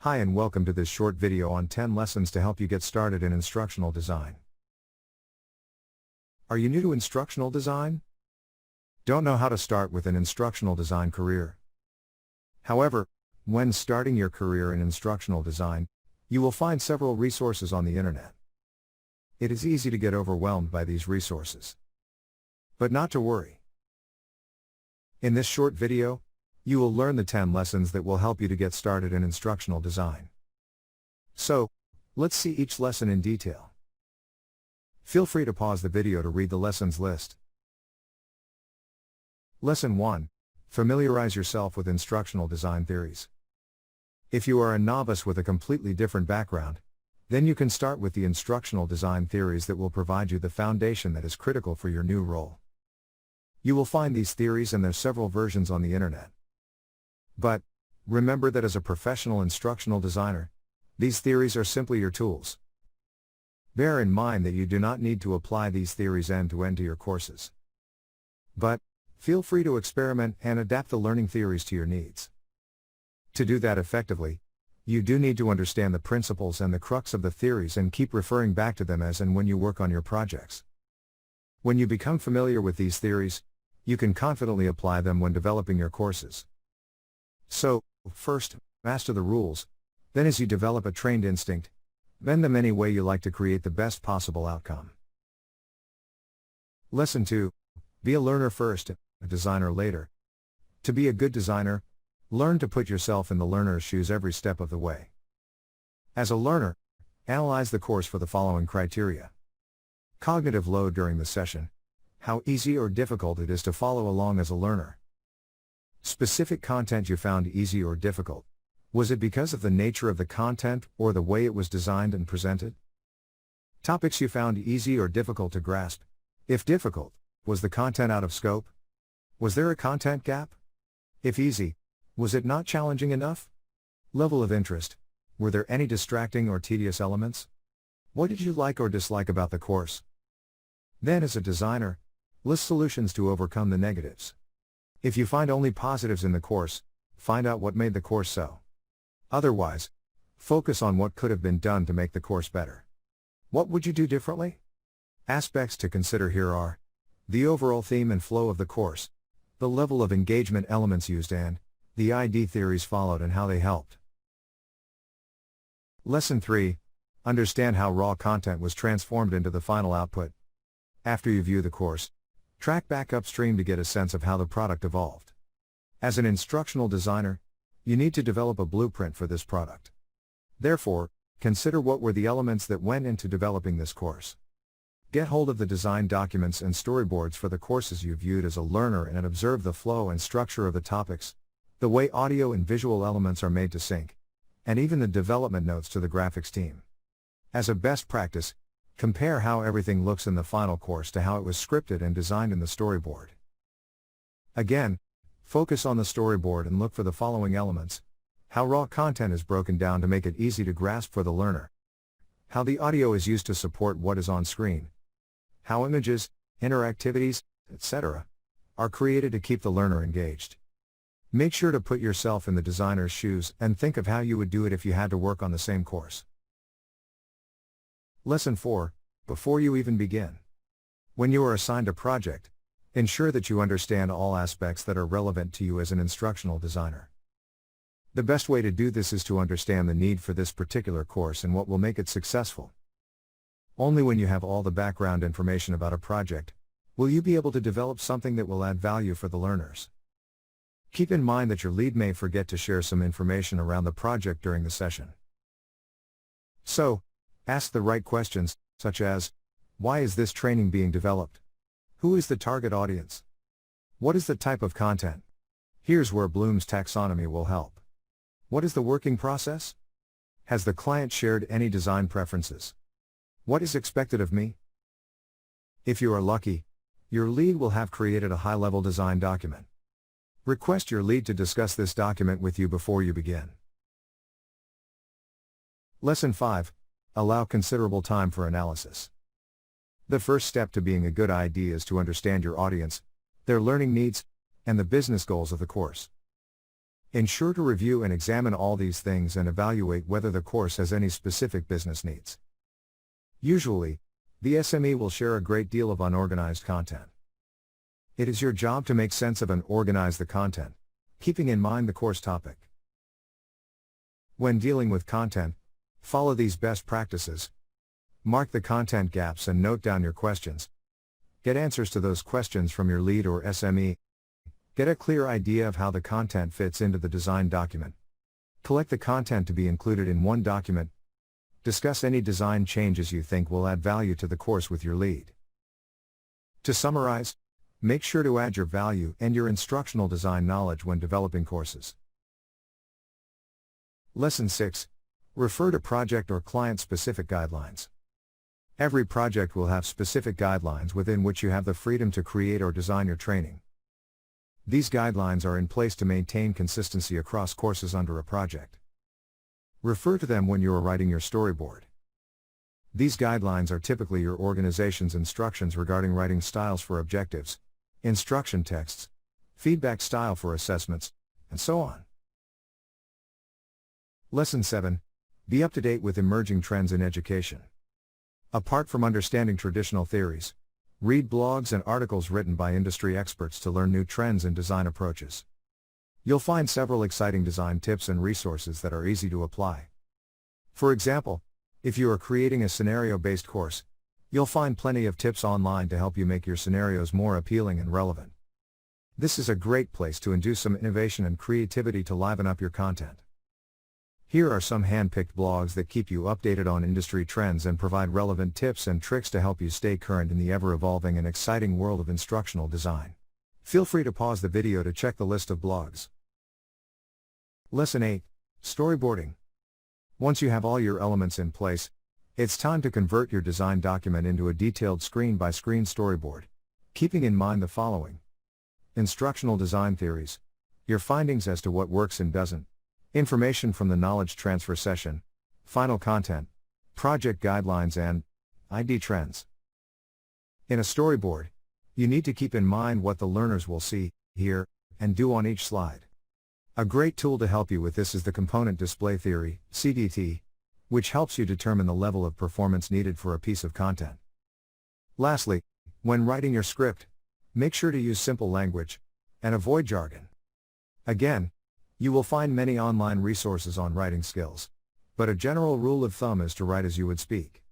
Hi and welcome to this short video on 10 lessons to help you get started in instructional design. Are you new to instructional design? Don't know how to start with an instructional design career? However, when starting your career in instructional design, you will find several resources on the internet. It is easy to get overwhelmed by these resources. But not to worry. In this short video, you will learn the 10 lessons that will help you to get started in instructional design. So, let's see each lesson in detail. Feel free to pause the video to read the lessons list. Lesson 1. Familiarize yourself with instructional design theories. If you are a novice with a completely different background, then you can start with the instructional design theories that will provide you the foundation that is critical for your new role. You will find these theories and their several versions on the internet. But, remember that as a professional instructional designer, these theories are simply your tools. Bear in mind that you do not need to apply these theories end-to-end to your courses. But, feel free to experiment and adapt the learning theories to your needs. To do that effectively, you do need to understand the principles and the crux of the theories and keep referring back to them as and when you work on your projects. When you become familiar with these theories, you can confidently apply them when developing your courses. So, first, master the rules, then as you develop a trained instinct, bend them any way you like to create the best possible outcome. Lesson 2. Be a learner first, a designer later. To be a good designer, learn to put yourself in the learner's shoes every step of the way. As a learner, analyze the course for the following criteria. Cognitive load during the session. How easy or difficult it is to follow along as a learner. Specific content you found easy or difficult. Was it because of the nature of the content or the way it was designed and presented? Topics you found easy or difficult to grasp. If difficult, was the content out of scope? Was there a content gap? If easy, was it not challenging enough? Level of interest. Were there any distracting or tedious elements? What did you like or dislike about the course? Then as a designer, list solutions to overcome the negatives. If you find only positives in the course, find out what made the course so. Otherwise, focus on what could have been done to make the course better. What would you do differently? Aspects to consider here are the overall theme and flow of the course, the level of engagement elements used and the ID theories followed and how they helped. Lesson 3. Understand how raw content was transformed into the final output. After you view the course, track back upstream to get a sense of how the product evolved. As an instructional designer, you need to develop a blueprint for this product. Therefore, consider what were the elements that went into developing this course. Get hold of the design documents and storyboards for the courses you viewed as a learner and observe the flow and structure of the topics, the way audio and visual elements are made to sync, and even the development notes to the graphics team. As a best practice, compare how everything looks in the final course to how it was scripted and designed in the storyboard. Again, focus on the storyboard and look for the following elements. How raw content is broken down to make it easy to grasp for the learner. How the audio is used to support what is on screen. How images, interactivities, etc., are created to keep the learner engaged. Make sure to put yourself in the designer's shoes and think of how you would do it if you had to work on the same course. Lesson 4. Before you even begin. When you are assigned a project, ensure that you understand all aspects that are relevant to you as an instructional designer. The best way to do this is to understand the need for this particular course and what will make it successful. Only when you have all the background information about a project, will you be able to develop something that will add value for the learners. Keep in mind that your lead may forget to share some information around the project during the session. So, ask the right questions, such as, why is this training being developed? Who is the target audience? What is the type of content? Here's where Bloom's taxonomy will help. What is the working process? Has the client shared any design preferences? What is expected of me? If you are lucky, your lead will have created a high-level design document. Request your lead to discuss this document with you before you begin. Lesson 5. Allow considerable time for analysis. The first step to being a good ID is to understand your audience, their learning needs, and the business goals of the course. Ensure to review and examine all these things and evaluate whether the course has any specific business needs. Usually, the SME will share a great deal of unorganized content. It is your job to make sense of and organize the content, keeping in mind the course topic. When dealing with content, follow these best practices. Mark the content gaps and note down your questions. Get answers to those questions from your lead or SME. Get a clear idea of how the content fits into the design document. Collect the content to be included in one document. Discuss any design changes you think will add value to the course with your lead. To summarize, make sure to add your value and your instructional design knowledge when developing courses. Lesson 6. Refer to project or client-specific guidelines. Every project will have specific guidelines within which you have the freedom to create or design your training. These guidelines are in place to maintain consistency across courses under a project. Refer to them when you are writing your storyboard. These guidelines are typically your organization's instructions regarding writing styles for objectives, instruction texts, feedback style for assessments, and so on. Lesson 7. Be up to date with emerging trends in education. Apart from understanding traditional theories, read blogs and articles written by industry experts to learn new trends in design approaches. You'll find several exciting design tips and resources that are easy to apply. For example, if you are creating a scenario-based course, you'll find plenty of tips online to help you make your scenarios more appealing and relevant. This is a great place to induce some innovation and creativity to liven up your content. Here are some hand-picked blogs that keep you updated on industry trends and provide relevant tips and tricks to help you stay current in the ever-evolving and exciting world of instructional design. Feel free to pause the video to check the list of blogs. Lesson 8. Storyboarding. Once you have all your elements in place, it's time to convert your design document into a detailed screen-by-screen storyboard, keeping in mind the following: instructional design theories, your findings as to what works and doesn't, information from the knowledge transfer session, final content, project guidelines and ID trends. In a storyboard, you need to keep in mind what the learners will see, hear, and do on each slide. A great tool to help you with this is the Component Display Theory, CDT, which helps you determine the level of performance needed for a piece of content. Lastly, when writing your script, make sure to use simple language, and avoid jargon. Again, you will find many online resources on writing skills, but a general rule of thumb is to write as you would speak.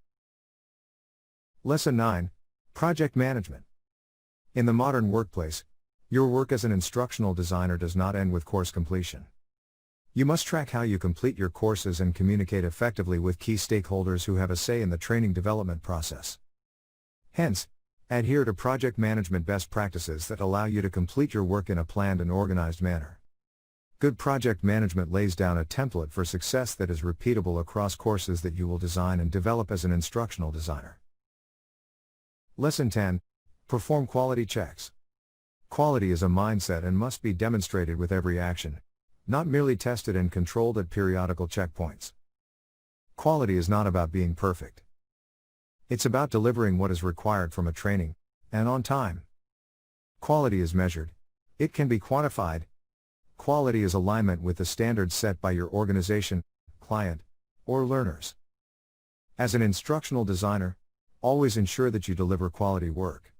Lesson 9. Project Management. In the modern workplace, your work as an instructional designer does not end with course completion. You must track how you complete your courses and communicate effectively with key stakeholders who have a say in the training development process. Hence, adhere to project management best practices that allow you to complete your work in a planned and organized manner. Good project management lays down a template for success that is repeatable across courses that you will design and develop as an instructional designer. Lesson 10. Perform quality checks. Quality is a mindset and must be demonstrated with every action, not merely tested and controlled at periodical checkpoints. Quality is not about being perfect. It's about delivering what is required from a training, and on time. Quality is measured. It can be quantified. Quality is alignment with the standards set by your organization, client, or learners. As an instructional designer, always ensure that you deliver quality work.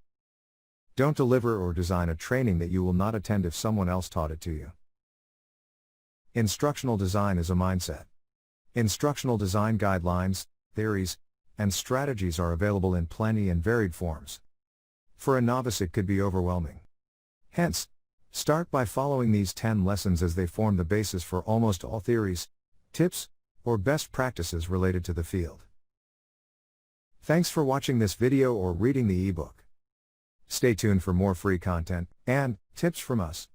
Don't deliver or design a training that you will not attend if someone else taught it to you. Instructional design is a mindset. Instructional design guidelines, theories, and strategies are available in plenty and varied forms. For a novice it could be overwhelming. Hence, start by following these 10 lessons as they form the basis for almost all theories, tips, or best practices related to the field. Thanks for watching this video or reading the ebook. Stay tuned for more free content and tips from us.